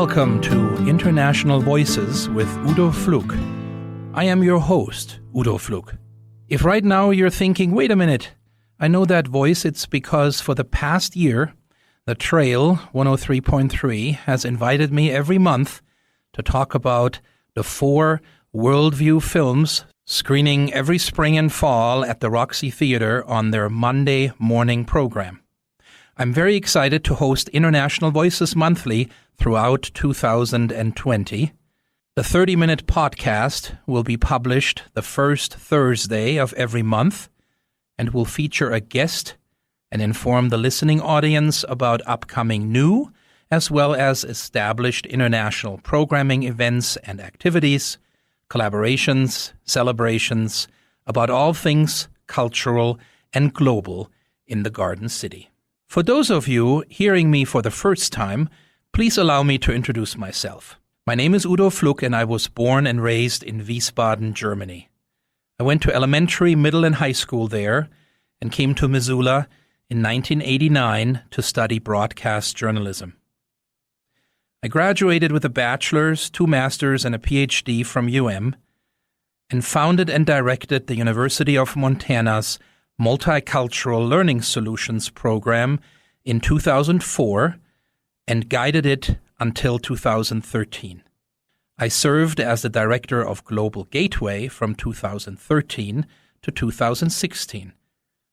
Welcome to International Voices with Udo Fluck. I am your host, Udo Fluck. If right now you're thinking, wait a minute, I know that voice, it's because for the past year, the Trail 103.3 has invited me every month to talk about the 4 worldview films screening every spring and fall at the Roxy Theater on their Monday morning program. I'm very excited to host International Voices Monthly throughout 2020. The 30-minute podcast will be published the first Thursday of every month and will feature a guest and inform the listening audience about upcoming new as well as established international programming events and activities, collaborations, celebrations, about all things cultural and global in the Garden City. For those of you hearing me for the first time, please allow me to introduce myself. My name is Udo Fluck and I was born and raised in Wiesbaden, Germany. I went to elementary, middle, and high school there and came to Missoula in 1989 to study broadcast journalism. I graduated with a bachelor's, 2 masters, and a PhD from UM and founded and directed the University of Montana's Multicultural Learning Solutions program in 2004 and guided it until 2013. I served as the Director of Global Gateway from 2013 to 2016,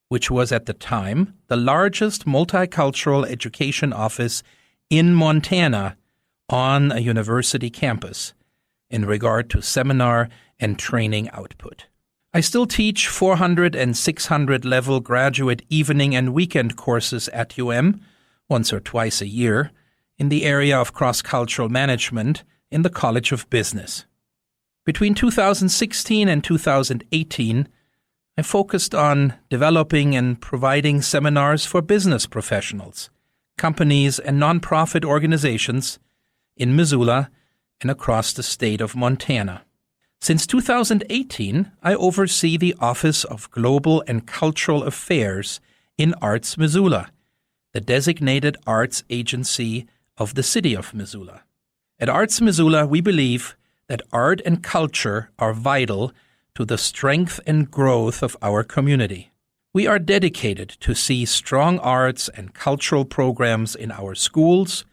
which was at the time the largest multicultural education office in Montana on a university campus in regard to seminar and training output. I still teach 400 and 600 level graduate evening and weekend courses at UM once or twice a year in the area of cross-cultural management in the College of Business. Between 2016 and 2018, I focused on developing and providing seminars for business professionals, companies, and nonprofit organizations in Missoula and across the state of Montana. Since 2018, I oversee the Office of Global and Cultural Affairs in Arts Missoula, the designated arts agency of the city of Missoula. At Arts Missoula, we believe that art and culture are vital to the strength and growth of our community. We are dedicated to see strong arts and cultural programs in our schools,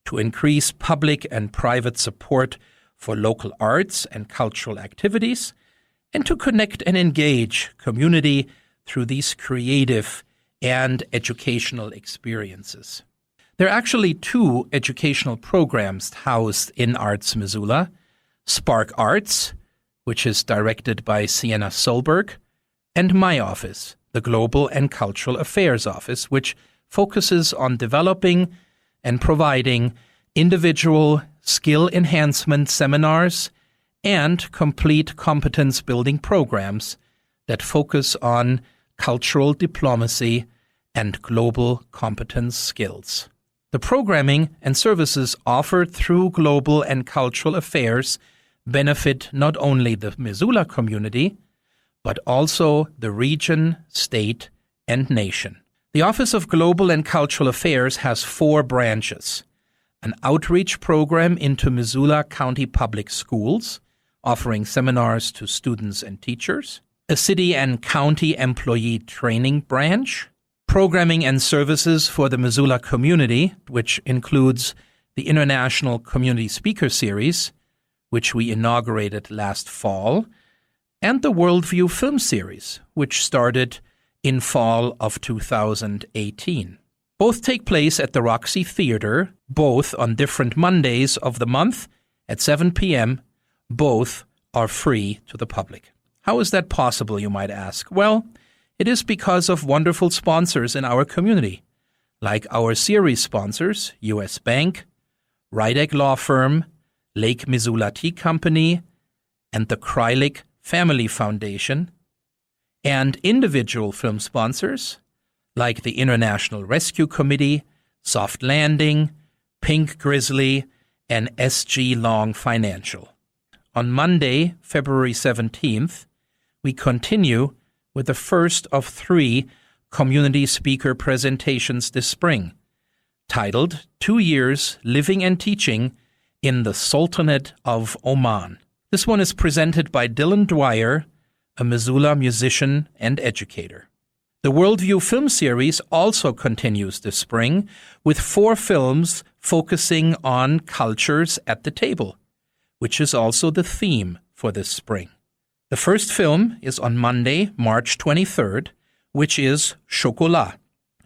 to increase public and private support for local arts and cultural activities, and to connect and engage community through these creative and educational experiences. There are actually 2 educational programs housed in Arts Missoula: Spark Arts, which is directed by Sienna Solberg, and my office, the Global and Cultural Affairs Office, which focuses on developing and providing individual skill enhancement seminars and complete competence-building programs that focus on cultural diplomacy and global competence skills. The programming and services offered through Global and Cultural Affairs benefit not only the Missoula community, but also the region, state, and nation. The Office of Global and Cultural Affairs has 4 branches: an outreach program into Missoula County Public Schools, offering seminars to students and teachers, a city and county employee training branch, programming and services for the Missoula community, which includes the International Community Speaker Series, which we inaugurated last fall, and the Worldview Film Series, which started in fall of 2018. Both take place at the Roxy Theater, both on different Mondays of the month at 7 p.m. Both are free to the public. How is that possible, you might ask? Well, it is because of wonderful sponsors in our community, like our series sponsors, U.S. Bank, Rydek Law Firm, Lake Missoula Tea Company, and the Krylik Family Foundation, and individual film sponsors, like the International Rescue Committee, Soft Landing, Pink Grizzly, and SG Long Financial. On Monday, February 17th, we continue with the first of 3 community speaker presentations this spring, titled 2 Years Living and Teaching in the Sultanate of Oman. This one is presented by Dylan Dwyer, a Missoula musician and educator. The Worldview film series also continues this spring with 4 films focusing on cultures at the table, which is also the theme for this spring. The first film is on Monday, March 23rd, which is Chocolat,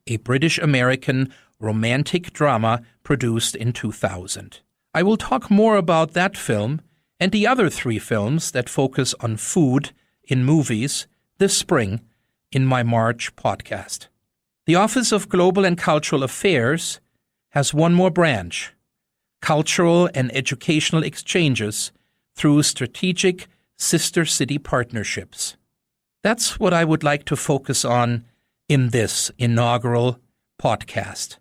a British-American romantic drama produced in 2000. I will talk more about that film and the other 3 films that focus on food in movies this spring in my March podcast. The Office of Global and Cultural Affairs has one more branch: cultural and educational exchanges through strategic sister city partnerships. That's what I would like to focus on in this inaugural podcast,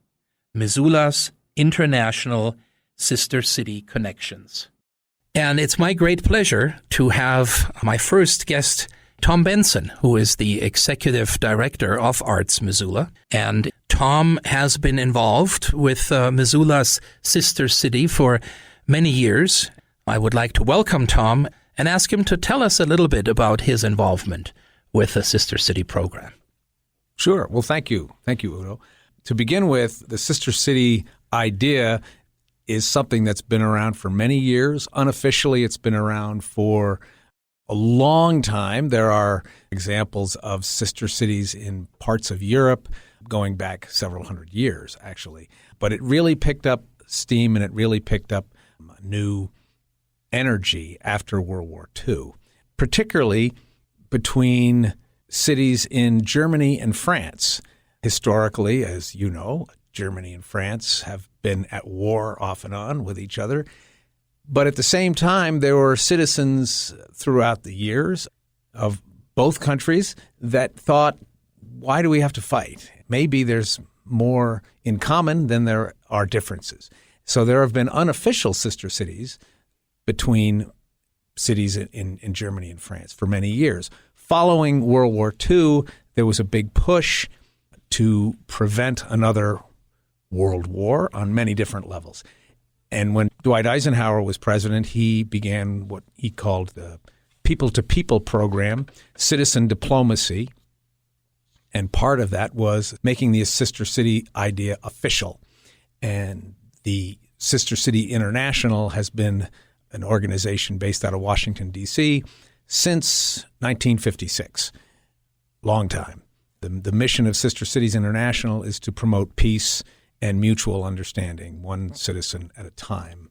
Missoula's International Sister City Connections. And it's my great pleasure to have my first guest, Tom Bensen, who is the Executive Director of Arts Missoula. And Tom has been involved with Missoula's Sister City for many years. I would like to welcome Tom and ask him to tell us a little bit about his involvement with the Sister City program. Sure. Well, thank you. Thank you, Udo. To begin with, the Sister City idea is something that's been around for many years. Unofficially, it's been around for a long time. There are examples of sister cities in parts of Europe going back several hundred years, actually. But it really picked up steam and it really picked up new energy after World War II, particularly between cities in Germany and France. Historically, as you know, Germany and France have been at war off and on with each other. But at the same time, there were citizens throughout the years of both countries that thought, why do we have to fight? Maybe there's more in common than there are differences. So there have been unofficial sister cities between cities in Germany and France for many years. Following World War II, there was a big push to prevent another world war on many different levels. And when Dwight Eisenhower was president, he began what he called the people-to-people program, citizen diplomacy. And part of that was making the Sister City idea official. And the Sister City International has been an organization based out of Washington, D.C. since 1956. Long time. The mission of Sister Cities International is to promote peace and mutual understanding, one citizen at a time.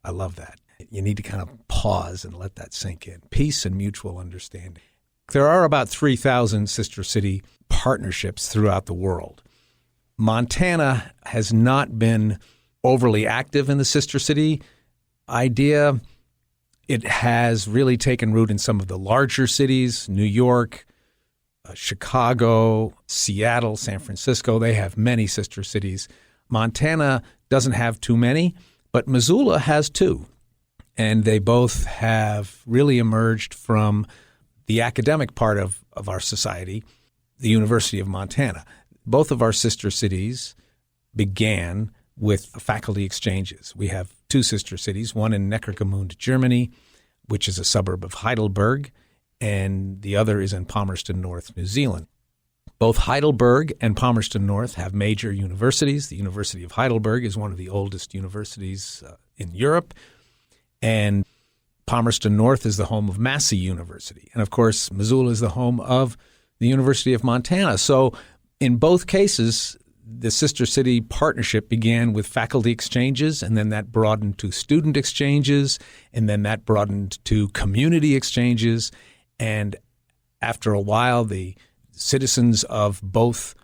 I love that. You need to kind of pause and let that sink in. Peace and mutual understanding. There are about 3,000 Sister City partnerships throughout the world. Montana has not been overly active in the Sister City idea. It has really taken root in some of the larger cities, New York, Chicago, Seattle, San Francisco. They have many sister cities. Montana doesn't have too many, but Missoula has 2. And they both have really emerged from the academic part of our society, the University of Montana. Both of our sister cities began with faculty exchanges. We have 2 sister cities, one in Neckargemünd, Germany, which is a suburb of Heidelberg, and the other is in Palmerston North, New Zealand. Both Heidelberg and Palmerston North have major universities. The University of Heidelberg is one of the oldest universities in Europe, and Palmerston North is the home of Massey University. And, of course, Missoula is the home of the University of Montana. So in both cases, the Sister City partnership began with faculty exchanges, and then that broadened to student exchanges, and then that broadened to community exchanges. And after a while, the citizens of both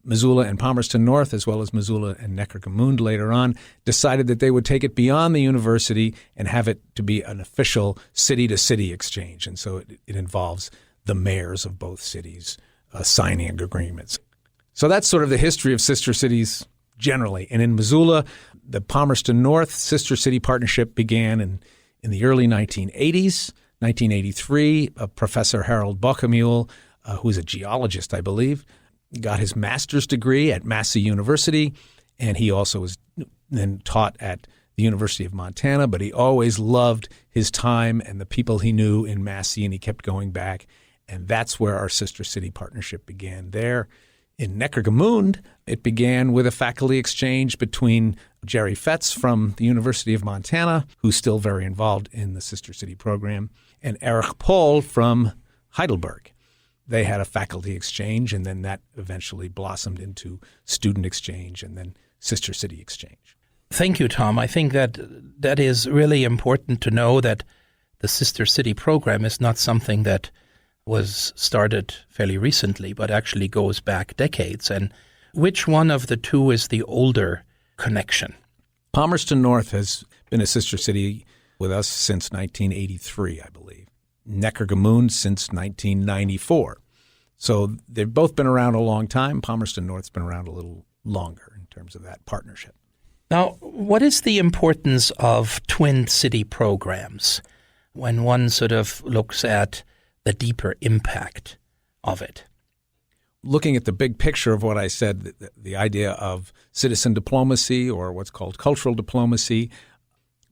Missoula and Palmerston North, as well as Missoula and Neckargemünd later on, decided that they would take it beyond the university and have it to be an official city-to-city exchange. And so it involves the mayors of both cities signing agreements. So that's sort of the history of sister cities generally. And in Missoula, the Palmerston North Sister City Partnership began in the early 1980s. 1983, Professor Harold Bockemühl, who's a geologist, I believe, got his master's degree at Massey University, and he also was then taught at the University of Montana, but he always loved his time and the people he knew in Massey, and he kept going back. And that's where our sister city partnership began there. In Neckargemund, it began with a faculty exchange between Jerry Fetz from the University of Montana, who's still very involved in the sister city program, and Erich Pohl from Heidelberg. They had a faculty exchange, and then that eventually blossomed into student exchange and then sister city exchange. Thank you, Tom. I think that is really important to know that the sister city program is not something that was started fairly recently, but actually goes back decades. And which one of the two is the older connection? Palmerston North has been a sister city with us since 1983, I believe. Neckargemund since 1994. So they've both been around a long time. Palmerston North's been around a little longer in terms of that partnership. Now, what is the importance of twin city programs when one sort of looks at the deeper impact of it? Looking at the big picture of what I said, the idea of citizen diplomacy, or what's called cultural diplomacy,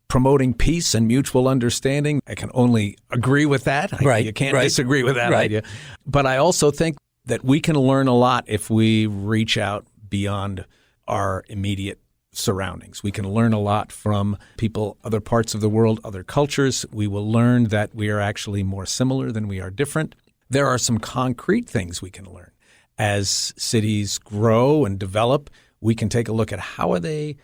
promoting peace and mutual understanding, I can only agree with that. You can't disagree with that idea. But I also think that we can learn a lot if we reach out beyond our immediate surroundings. We can learn a lot from people, other parts of the world, other cultures. We will learn that we are actually more similar than we are different. There are some concrete things we can learn. As cities grow and develop, we can take a look at how are they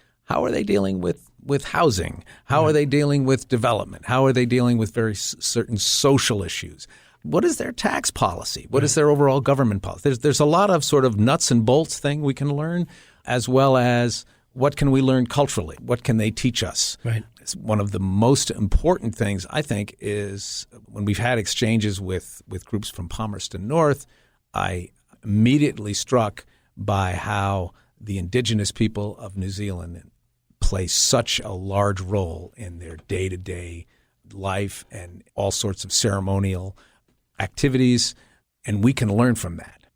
dealing with housing? How are they dealing with development? How are they dealing with very certain social issues? What is their tax policy? What is their overall government policy? There's a lot of sort of nuts and bolts thing we can learn, as well as what can we learn culturally? What can they teach us? Right. It's one of the most important things, I think, is when we've had exchanges with groups from Palmerston North, I immediately struck by how the indigenous people of New Zealand play such a large role in their day-to-day life and all sorts of ceremonial activities, and we can learn from that.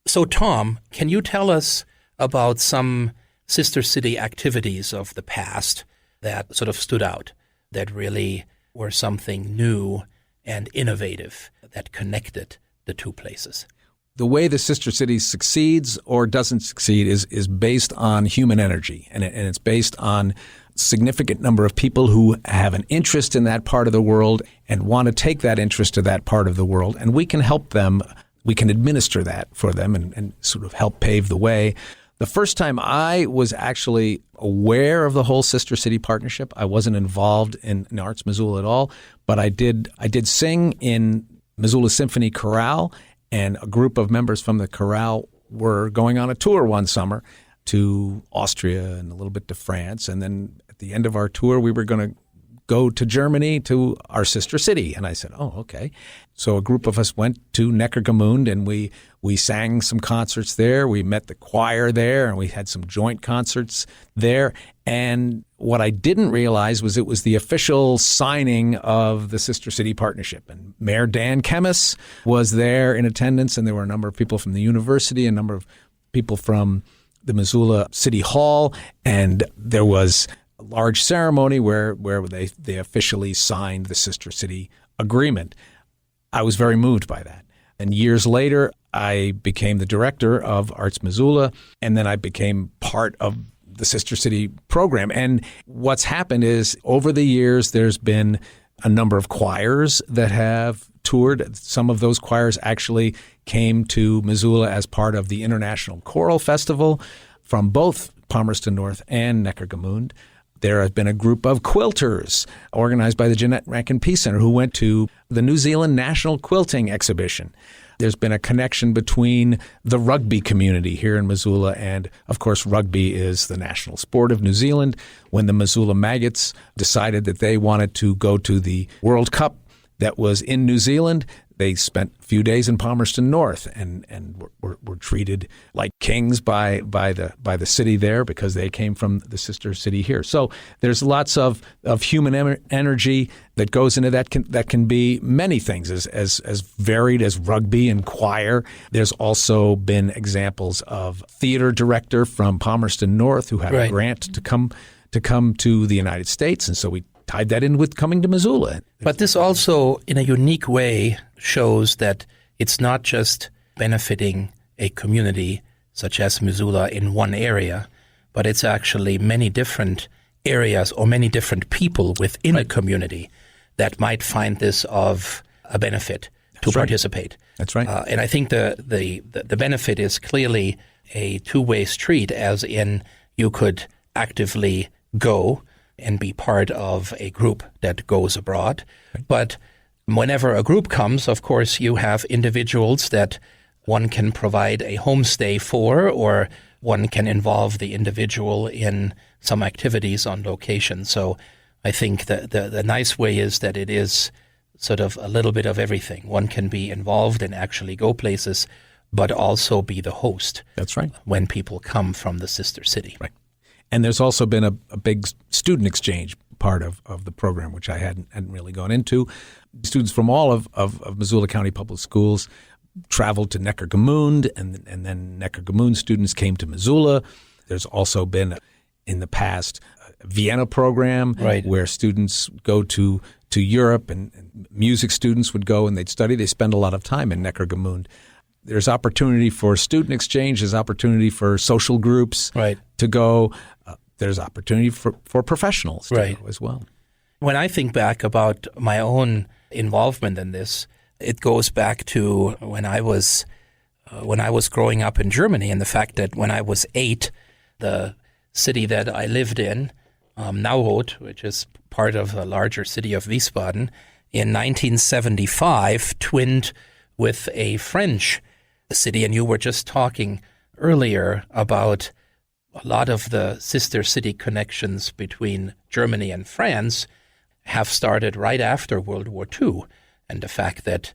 So, Tom, can you tell us about some sister city activities of the past that sort of stood out, that really were something new and innovative that connected the two places? The way the sister city succeeds or doesn't succeed is based on human energy, and it's based on significant number of people who have an interest in that part of the world and want to take that interest to that part of the world, and we can help them. We can administer that for them and sort of help pave the way. The first time I was actually aware of the whole sister city partnership, I wasn't involved in Arts Missoula at all, but I did sing in Missoula Symphony Chorale. And a group of members from the chorale were going on a tour one summer to Austria and a little bit to France. And then at the end of our tour, we were going to go to Germany to our sister city. And I said, oh, okay. So a group of us went to Neckargemund, and we sang some concerts there. We met the choir there, and we had some joint concerts there. And what I didn't realize was it was the official signing of the Sister City Partnership. And Mayor Dan Kemmis was there in attendance, and there were a number of people from the university, a number of people from the Missoula City Hall, and there was a large ceremony where they officially signed the Sister City Agreement. I was very moved by that. And years later, I became the director of Arts Missoula, and then I became part of the Sister City program. And what's happened is over the years, there's been a number of choirs that have toured. Some of those choirs actually came to Missoula as part of the International Choral Festival from both Palmerston North and Neckargemund. There have been a group of quilters organized by the Jeanette Rankin Peace Center who went to the New Zealand National Quilting Exhibition. There's been a connection between the rugby community here in Missoula, and of course rugby is the national sport of New Zealand. When the Missoula Maggots decided that they wanted to go to the World Cup that was in New Zealand, they spent a few days in Palmerston North and were treated like kings by the city there because they came from the sister city here. So there's lots of human energy that goes into that. That can be many things, as varied as rugby and choir. There's also been examples of theater director from Palmerston North who had a grant to come to come to the United States. And so we tied that in with coming to Missoula. But this also, in a unique way, shows that it's not just benefiting a community such as Missoula in one area, but it's actually many different areas or many different people within a community that might find this of a benefit to participate. That's right. And I think the benefit is clearly a two-way street, as in you could actively go and be part of a group that goes abroad. Right. But whenever a group comes, of course, you have individuals that one can provide a homestay for, or one can involve the individual in some activities on location. So I think the nice way is that it is sort of a little bit of everything. One can be involved and actually go places, but also be the host. That's right. When people come from the sister city. Right. And there's also been a big student exchange part of the program, which I hadn't really gone into. Students from all of Missoula County Public Schools traveled to Neckargemünd, and then Neckargemünd students came to Missoula. There's also been, in the past, a Vienna program where students go to Europe, and music students would go and they'd study. They spend a lot of time in Neckargemünd. There's opportunity for student exchange. There's opportunity for social groups to go. There's opportunity for professionals to go as well. When I think back about my own involvement in this, it goes back to when I was growing up in Germany, and the fact that when I was 8, the city that I lived in, Nauroth, which is part of the larger city of Wiesbaden, in 1975 twinned with a French city. And you were just talking earlier about a lot of the sister city connections between Germany and France have started right after World War II, and the fact that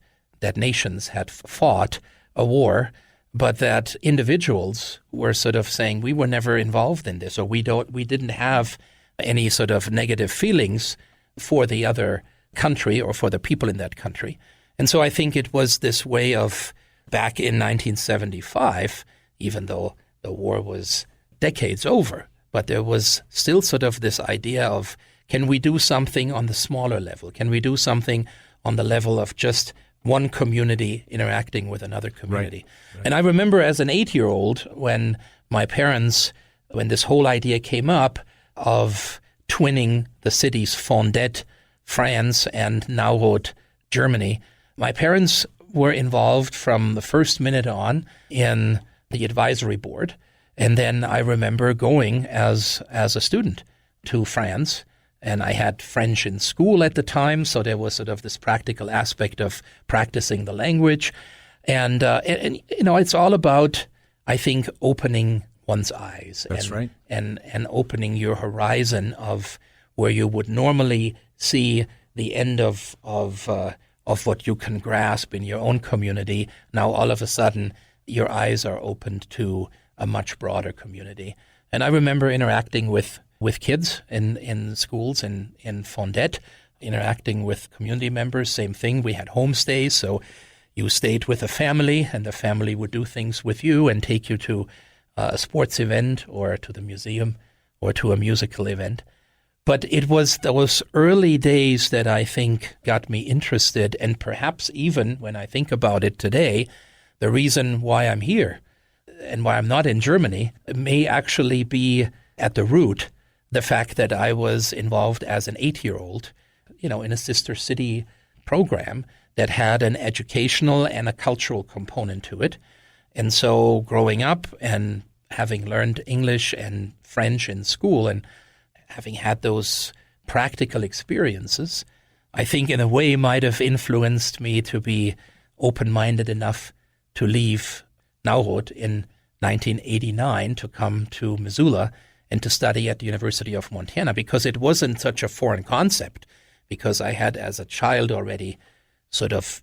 nations had fought a war, but that individuals were sort of saying we were never involved in this, or we didn't have any sort of negative feelings for the other country or for the people in that country. And so I think it was this way of, back in 1975, even though the war was decades over, but there was still sort of this idea of, can we do something on the smaller level? Can we do something on the level of just one community interacting with another community? Right. And I remember as an 8-year-old when this whole idea came up of twinning the cities Fondet, France, and Nauroth, Germany, my parents were involved from the first minute on in the advisory board. And then I remember going as a student to France, and I had French in school at the time, so there was sort of this practical aspect of practicing the language. And you know, it's all about, I think, opening one's eyes. That's right. And opening your horizon of where you would normally see the end of what you can grasp in your own community. Now all of a sudden your eyes are opened to a much broader community. And I remember interacting with kids in schools in Fondet, interacting with community members, same thing. We had homestays, so you stayed with a family, and the family would do things with you and take you to a sports event or to the museum or to a musical event. But it was those early days that I think got me interested, and perhaps even when I think about it today, the reason why I'm here and why I'm not in Germany may actually be at the root the fact that I was involved as an 8-year-old, in a sister city program that had an educational and a cultural component to it. And so growing up and having learned English and French in school and having had those practical experiences, I think in a way might have influenced me to be open-minded enough to leave Nauroth in 1989 to come to Missoula and to study at the University of Montana, because it wasn't such a foreign concept, because I had as a child already sort of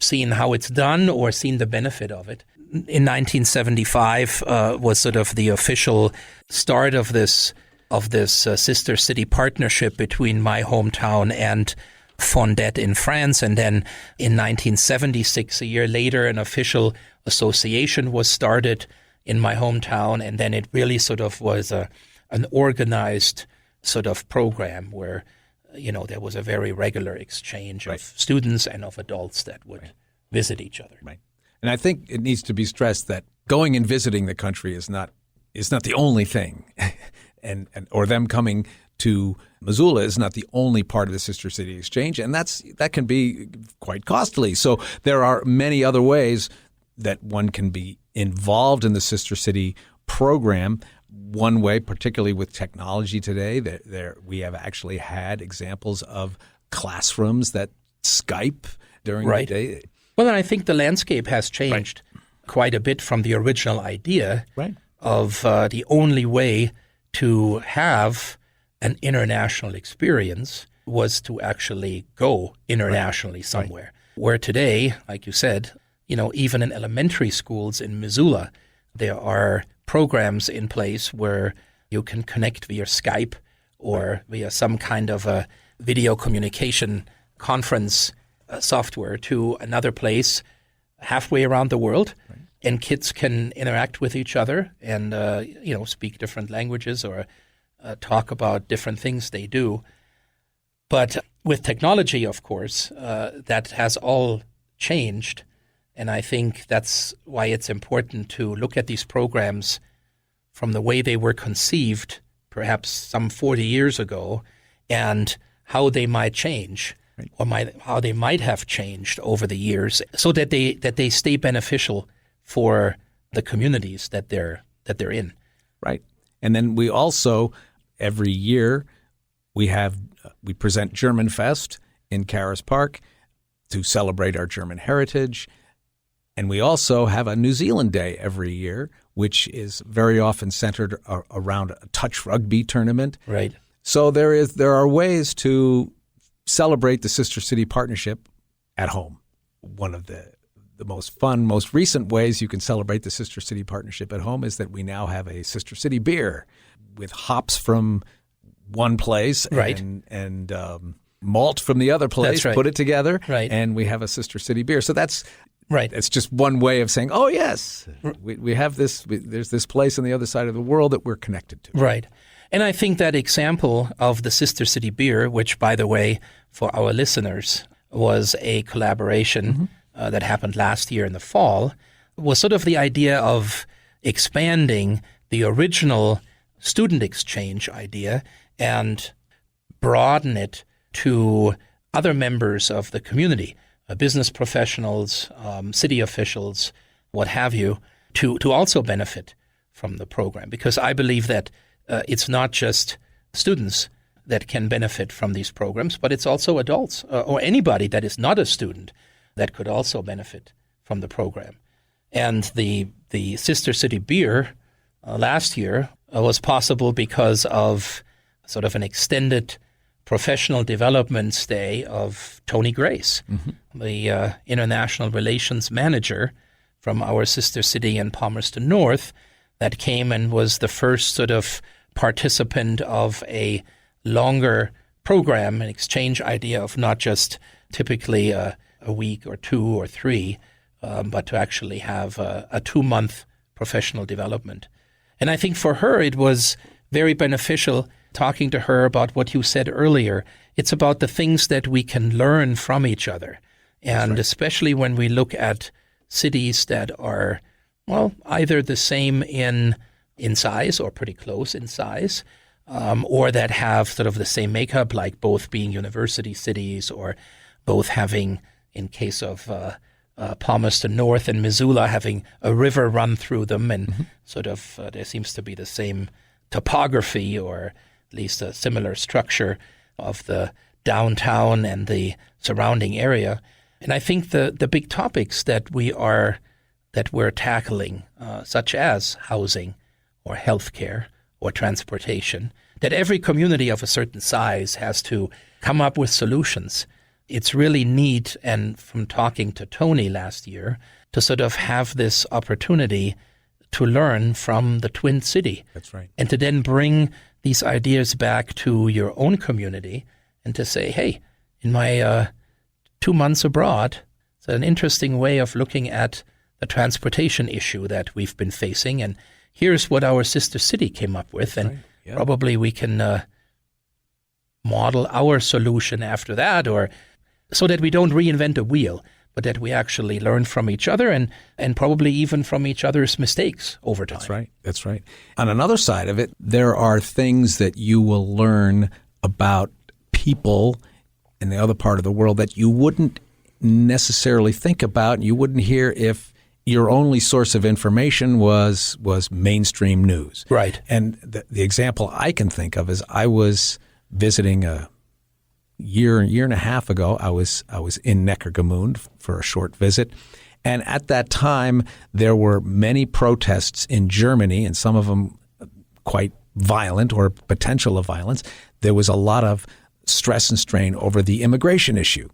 seen how it's done or seen the benefit of it. In 1975 was sort of the official start of this sister city partnership between my hometown and Fondet in France. And then in 1976, a year later, an official association was started in my hometown. And then it really sort of was an organized sort of program where, there was a very regular exchange Right. of students and of adults that would visit each other. Right. And I think it needs to be stressed that going and visiting the country is not the only thing, and or them coming to Missoula is not the only part of the Sister City Exchange, and that can be quite costly. So there are many other ways that one can be involved in the Sister City program. One way, particularly with technology today, we have actually had examples of classrooms that Skype during the day. Well, and I think the landscape has changed quite a bit from the original idea of the only way to have an international experience was to actually go internationally somewhere. Where today, like you said, even in elementary schools in Missoula, there are programs in place where you can connect via Skype or via some kind of a video communication conference software to another place halfway around the world. And kids can interact with each other and, speak different languages or talk about different things they do. But with technology, of course, that has all changed. And I think that's why it's important to look at these programs from the way they were conceived, perhaps some 40 years ago, and how they might change or how they might have changed over the years so that they stay beneficial for the communities that they're in. Right. And then we also, every year, we present German Fest in Caras Park to celebrate our German heritage. And we also have a New Zealand Day every year, which is very often centered around a touch rugby tournament. Right. So there are ways to celebrate the Sister City Partnership at home. One of the most fun, most recent ways you can celebrate the Sister City Partnership at home is that we now have a Sister City beer with hops from one place and malt from the other place, put it together, and we have a Sister City beer. So that's it's just one way of saying, oh, yes, we have this. There's this place on the other side of the world that we're connected to. Right. And I think that example of the Sister City beer, which, by the way, for our listeners, was a collaboration that happened last year in the fall, was sort of the idea of expanding the original student exchange idea and broaden it to other members of the community, business professionals, city officials, what have you, to also benefit from the program. Because I believe that it's not just students that can benefit from these programs, but it's also adults or anybody that is not a student that could also benefit from the program. And the Sister City beer last year was possible because of sort of an extended professional development stay of Tony Grace, the international relations manager from our sister city in Palmerston North, that came and was the first sort of participant of a longer program, an exchange idea of not just typically a week or 2 or 3, but to actually have a 2-month professional development. And I think for her it was very beneficial talking to her about what you said earlier. It's about the things that we can learn from each other. And especially when we look at cities that are, well, either the same in size or pretty close in size, or that have sort of the same makeup, like both being university cities or both having, in case of Palmerston North and Missoula, having a river run through them, and sort of there seems to be the same topography or at least a similar structure of the downtown and the surrounding area. And I think the big topics that we're tackling, such as housing or healthcare or transportation, that every community of a certain size has to come up with solutions. It's really neat, and from talking to Tony last year, to sort of have this opportunity to learn from the Twin City. That's right. And to then bring these ideas back to your own community and to say, hey, in my 2 months abroad, it's an interesting way of looking at the transportation issue that we've been facing, and here's what our sister city came up with, and probably we can model our solution after that, or so that we don't reinvent the wheel, but that we actually learn from each other and probably even from each other's mistakes over time. That's right. That's right. On another side of it, there are things that you will learn about people in the other part of the world that you wouldn't necessarily think about, and you wouldn't hear if your only source of information was mainstream news. Right. And the example I can think of is I was visiting a year and a half ago. I was in Neckargemünd for a short visit, and at that time there were many protests in Germany, and some of them quite violent or potential of violence. There was a lot of stress and strain over the immigration issue,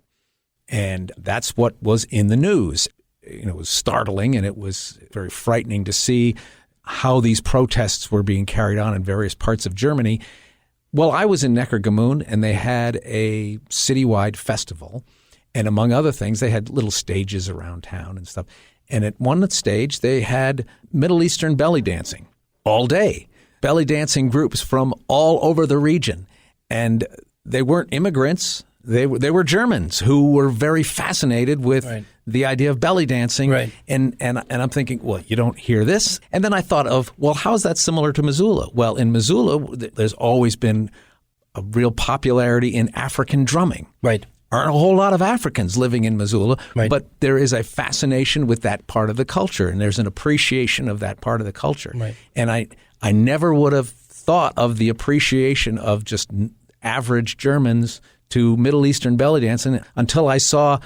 and that's what was in the news. It was startling, and it was very frightening to see how these protests were being carried on in various parts of Germany. Well, I was in Neckargemünd, and they had a citywide festival, and among other things, they had little stages around town and stuff. And at one stage, they had Middle Eastern belly dancing all day, belly dancing groups from all over the region. And they weren't immigrants. They were Germans who were very fascinated with the idea of belly dancing. Right. And I'm thinking, well, you don't hear this? And then I thought of, well, how is that similar to Missoula? Well, in Missoula, there's always been a real popularity in African drumming. Right. Aren't a whole lot of Africans living in Missoula, Right. but there is a fascination with that part of the culture, and there's an appreciation of that part of the culture. Right. And I never would have thought of the appreciation of just average Germans to Middle Eastern belly dancing until I saw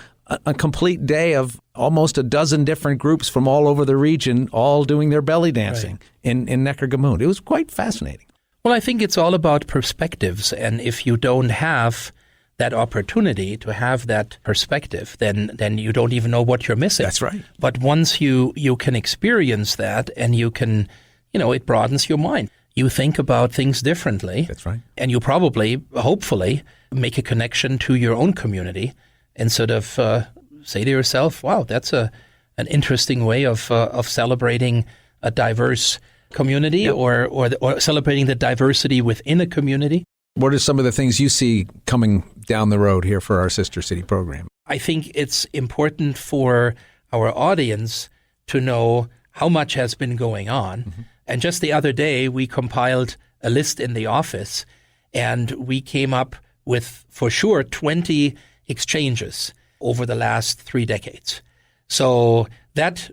a complete day of almost a dozen different groups from all over the region all doing their belly dancing in Neckargemünd. It was quite fascinating. Well, I think it's all about perspectives, and if you don't have that opportunity to have that perspective, then you don't even know what you're missing. That's right. But once you can experience that, and you can, it broadens your mind. You think about things differently. That's right. And you probably, hopefully, make a connection to your own community and sort of say to yourself, wow, that's an interesting way of celebrating a diverse community. Yep. or celebrating the diversity within a community. What are some of the things you see coming down the road here for our Sister City program? I think it's important for our audience to know how much has been going on. Mm-hmm. And just the other day, we compiled a list in the office, and we came up with, for sure, 20 exchanges over the last 3 decades. So that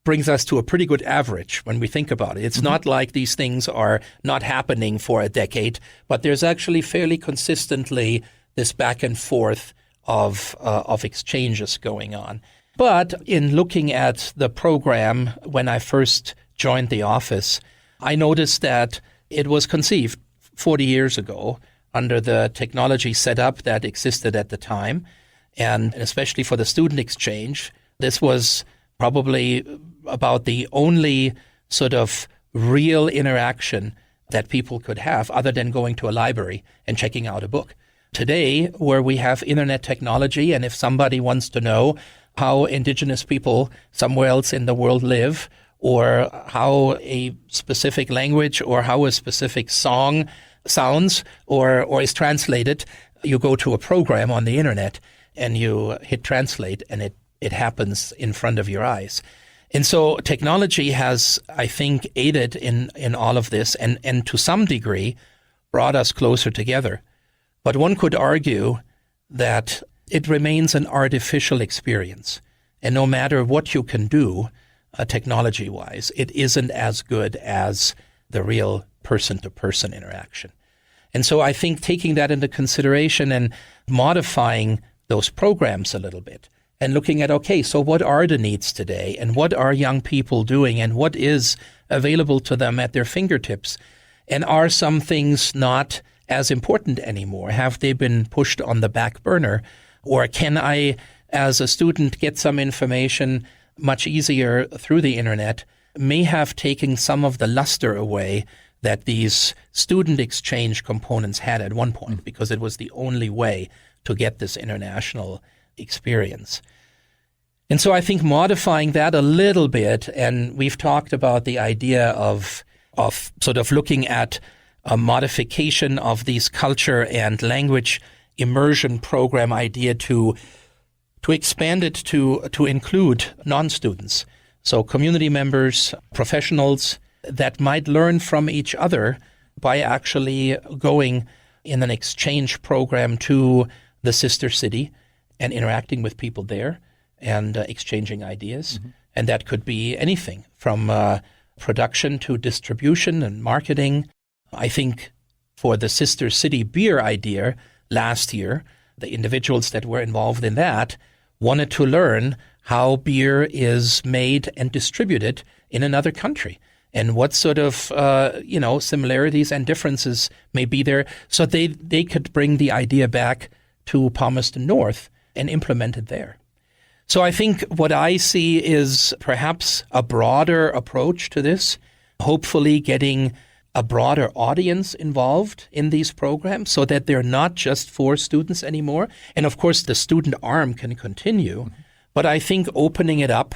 brings us to a pretty good average when we think about it. It's not like these things are not happening for a decade, but there's actually fairly consistently this back and forth of exchanges going on. But in looking at the program, when I first joined the office, I noticed that it was conceived 40 years ago under the technology setup that existed at the time. And especially for the student exchange, this was probably about the only sort of real interaction that people could have other than going to a library and checking out a book. Today, where we have internet technology, and if somebody wants to know how indigenous people somewhere else in the world live, or how a specific language or how a specific song sounds or is translated, you go to a program on the internet and you hit translate, and it happens in front of your eyes. And so technology has, I think, aided in all of this and to some degree brought us closer together. But one could argue that it remains an artificial experience. And no matter what you can do technology-wise, it isn't as good as the real person-to-person interaction. And so I think taking that into consideration and modifying those programs a little bit and looking at, okay, so what are the needs today, and what are young people doing, and what is available to them at their fingertips, and are some things not as important anymore? Have they been pushed on the back burner? Or can I, as a student, get some information much easier through the internet, may have taken some of the luster away that these student exchange components had at one point, because it was the only way to get this international experience. And so I think modifying that a little bit, and we've talked about the idea of sort of looking at a modification of these culture and language immersion program idea to expand it to include non-students. So community members, professionals that might learn from each other by actually going in an exchange program to the sister city and interacting with people there and exchanging ideas. Mm-hmm. And that could be anything from production to distribution and marketing. I think for the sister city beer idea last year, the individuals that were involved in that wanted to learn how beer is made and distributed in another country and what sort of similarities and differences may be there, so they could bring the idea back to Palmerston North and implement it there. So I think what I see is perhaps a broader approach to this, hopefully getting a broader audience involved in these programs so that they're not just for students anymore. And of course, the student arm can continue, mm-hmm. but I think opening it up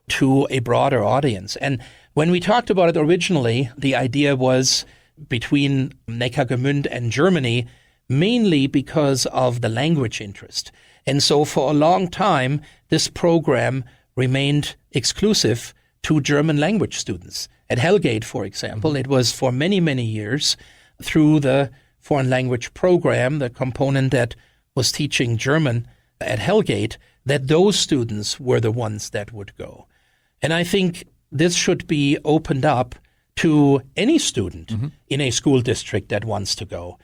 to a broader audience. And when we talked about it originally, the idea was between Neckargemünd and Germany, mainly because of the language interest. And so for a long time, this program remained exclusive to German language students. At Hellgate, for example, it was for many, many years through the foreign language program, the component that was teaching German at Hellgate, that those students were the ones that would go. And I think this should be opened up to any student mm-hmm. in a school district that wants to go,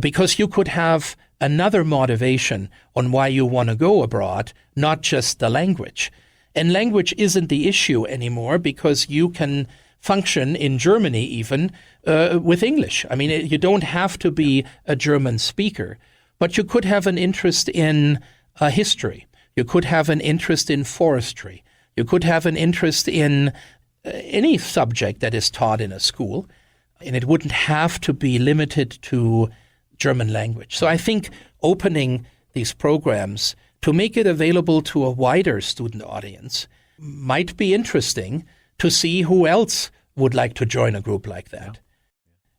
because you could have another motivation on why you want to go abroad, not just the language. And language isn't the issue anymore because you can function in Germany even with English. I mean, you don't have to be a German speaker, but you could have an interest in history. You could have an interest in forestry. You could have an interest in any subject that is taught in a school, and it wouldn't have to be limited to German language. So I think opening these programs to make it available to a wider student audience might be interesting to see who else would like to join a group like that. Yeah.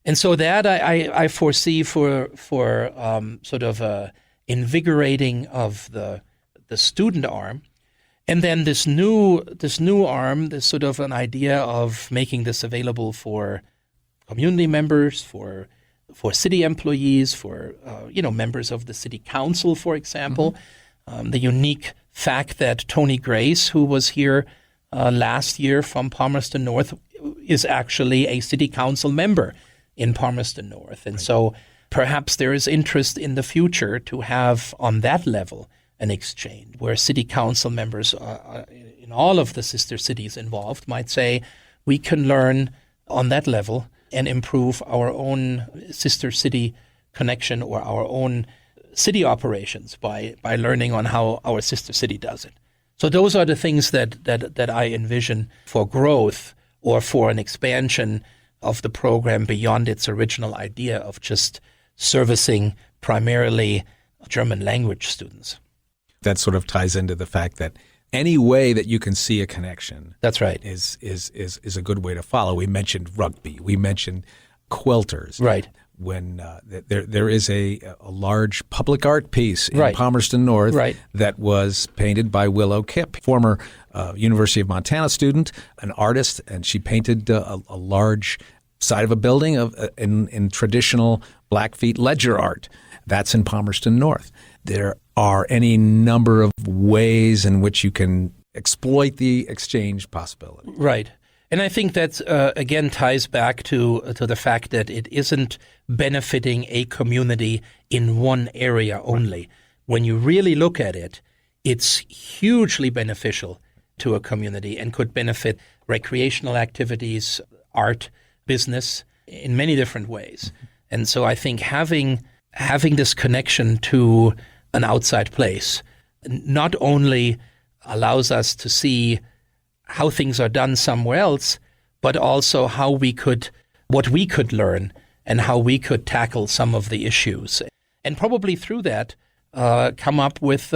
And so that I foresee for sort of a invigorating of the student arm. And then this new arm, this sort of an idea of making this available for community members, for city employees, for members of the city council, for example. Mm-hmm. The unique fact that Tony Grace, who was here last year from Palmerston North, is actually a city council member in Palmerston North. And so perhaps there is interest in the future to have on that level an exchange where city council members in all of the sister cities involved might say, we can learn on that level and improve our own sister city connection or our own city operations by learning on how our sister city does it. So those are the things that I envision for growth or for an expansion of the program beyond its original idea of just servicing primarily German language students. That sort of ties into the fact that any way that you can see a connection, that's right, is a good way to follow. We mentioned rugby. We mentioned quilters. Right. When there is a large public art piece in right. Palmerston North right. that was painted by Willow Kipp, former University of Montana student, an artist, and she painted a large side of a building in traditional Blackfeet ledger art. That's in Palmerston North. There are any number of ways in which you can exploit the exchange possibility. Right. And I think that, again, ties back to the fact that it isn't benefiting a community in one area only. When you really look at it, it's hugely beneficial to a community and could benefit recreational activities, art, business in many different ways. Mm-hmm. And so I think having this connection to an outside place not only allows us to see how things are done somewhere else, but also what we could learn and how we could tackle some of the issues. And probably through that, come up with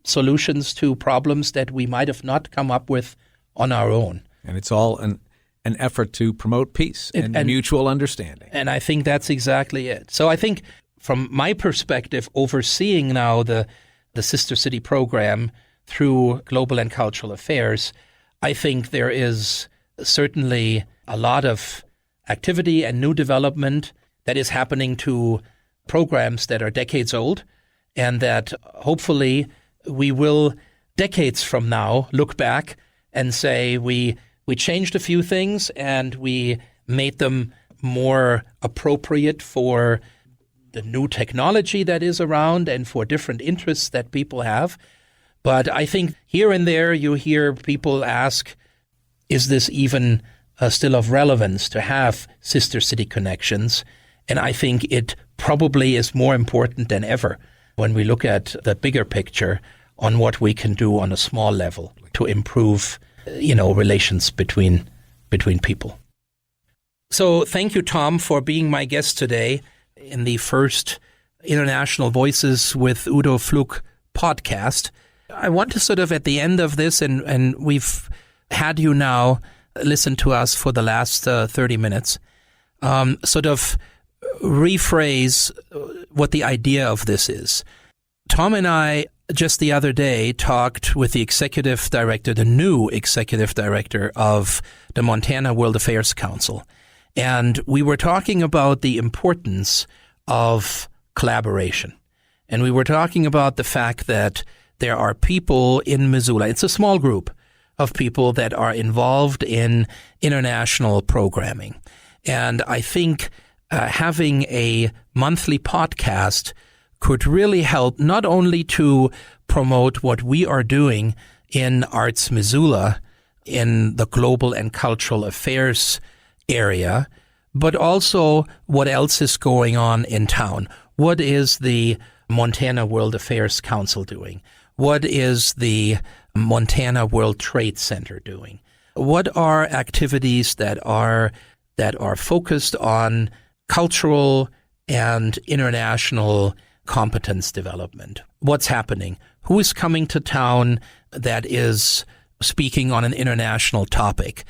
solutions to problems that we might have not come up with on our own. And it's all an an effort to promote peace and mutual understanding. And I think that's exactly it. So I think from my perspective, overseeing now the Sister City program through Global and Cultural Affairs, I think there is certainly a lot of activity and new development that is happening to programs that are decades old, and that hopefully we will, decades from now, look back and say we changed a few things and we made them more appropriate for the new technology that is around and for different interests that people have. But I think here and there you hear people ask, is this even still of relevance to have sister city connections? And I think it probably is more important than ever when we look at the bigger picture on what we can do on a small level to improve, relations between people. So thank you, Tom, for being my guest today in the first International Voices with Udo Fluck podcast. I want to sort of at the end of this, and we've had you now listen to us for the last 30 minutes, sort of rephrase what the idea of this is. Tom and I just the other day talked with the executive director, the new executive director of the Montana World Affairs Council. And we were talking about the importance of collaboration. And we were talking about the fact that there are people in Missoula, it's a small group of people that are involved in international programming. And I think having a monthly podcast could really help not only to promote what we are doing in Arts Missoula in the global and cultural affairs area, but also what else is going on in town. What is the Montana World Affairs Council doing? What is the Montana World Trade Center doing? What are activities that are focused on cultural and international competence development? What's happening? Who is coming to town that is speaking on an international topic?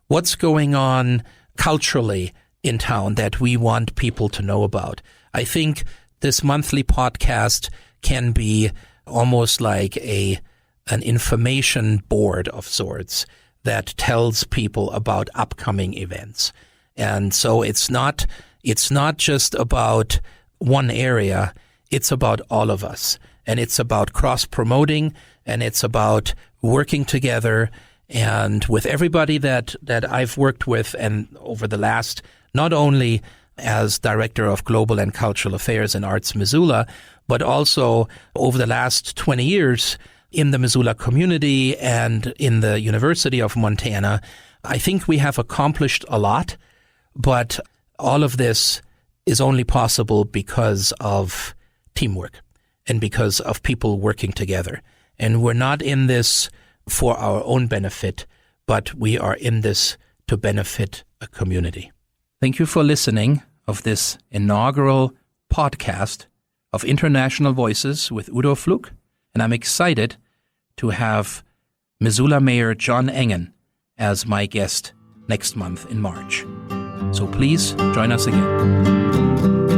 What's going on culturally in town that we want people to know about? I think this monthly podcast can be almost like an information board of sorts that tells people about upcoming events. And so it's not just about one area, it's about all of us. And it's about cross-promoting, and it's about working together. And with everybody that I've worked with and over the last, not only as Director of Global and Cultural Affairs in Arts Missoula, but also over the last 20 years in the Missoula community and in the University of Montana, I think we have accomplished a lot, but all of this is only possible because of teamwork and because of people working together. And we're not in this for our own benefit, but we are in this to benefit a community. Thank you for listening of this inaugural podcast of International Voices with Udo Fluck, and I'm excited to have Missoula Mayor John Engen as my guest next month in March. So please join us again.